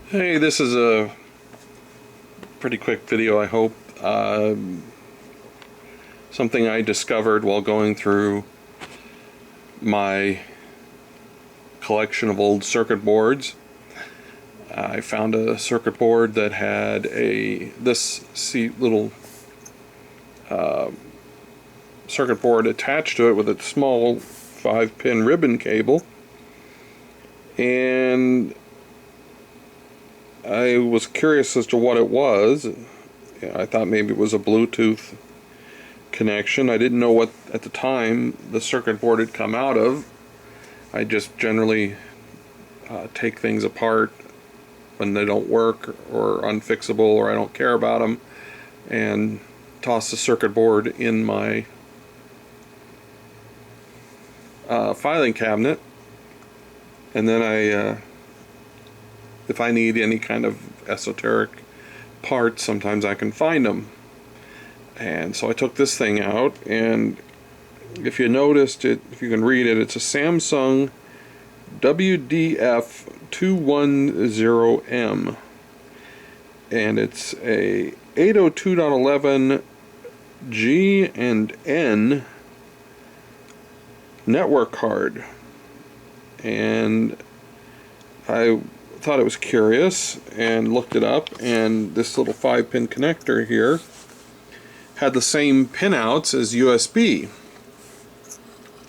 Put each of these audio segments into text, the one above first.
Hey, this is a pretty quick video, I hope. Something I discovered while going through my collection of old circuit boards. I found a circuit board that had this little circuit board attached to it with a small 5-pin ribbon cable, and I was curious as to what it was. I thought maybe it was a Bluetooth connection. I didn't know what at the time the circuit board had come out of. I just generally take things apart when they don't work or unfixable or I don't care about them, and toss the circuit board in my filing cabinet, and then if I need any kind of esoteric parts, sometimes I can find them. And so I took this thing out, and if you noticed it, if you can read it, it's a Samsung WDF210M, and it's a 802.11 G and N network card. And I thought it was curious and looked it up, and this little 5-pin connector here had the same pinouts as USB.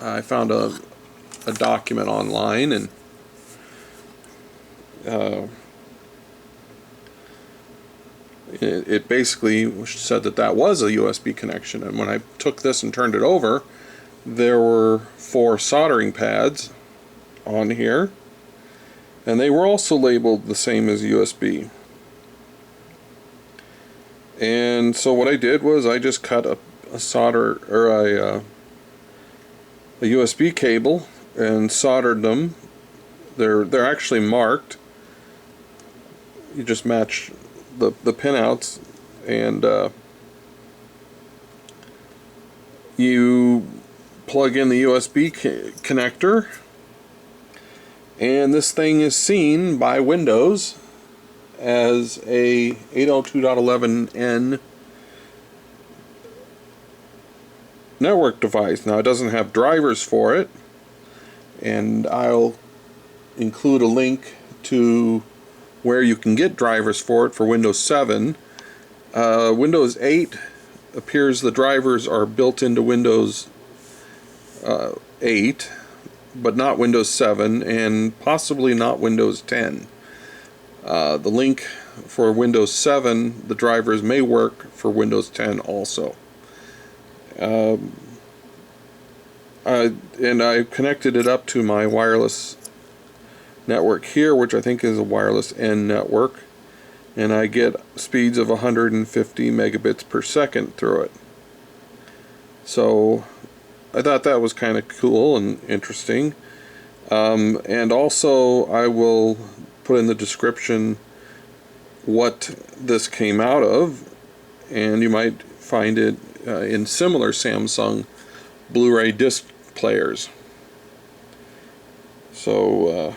I found a document online, and it basically said that was a USB connection. And when I took this and turned it over, there were 4 soldering pads on here, and they were also labeled the same as USB. And so what I did was I just cut a solder, or a USB cable, and soldered them. They're actually marked. You just match the pinouts, and you plug in the USB connector, and this thing is seen by Windows as a 802.11n network device. Now, it doesn't have drivers for it, and I'll include a link to where you can get drivers for it for Windows 7. Windows 8 appears the drivers are built into Windows 8, but not Windows 7, and possibly not Windows 10. The link for Windows 7, the drivers may work for Windows 10 also. And I connected it up to my wireless network here, which I think is a wireless N network, and I get speeds of 150 megabits per second through it. So I thought that was kind of cool and interesting. And also, I will put in the description what this came out of, and you might find it in similar Samsung Blu-ray disc players. So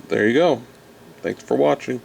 there you go. Thanks for watching.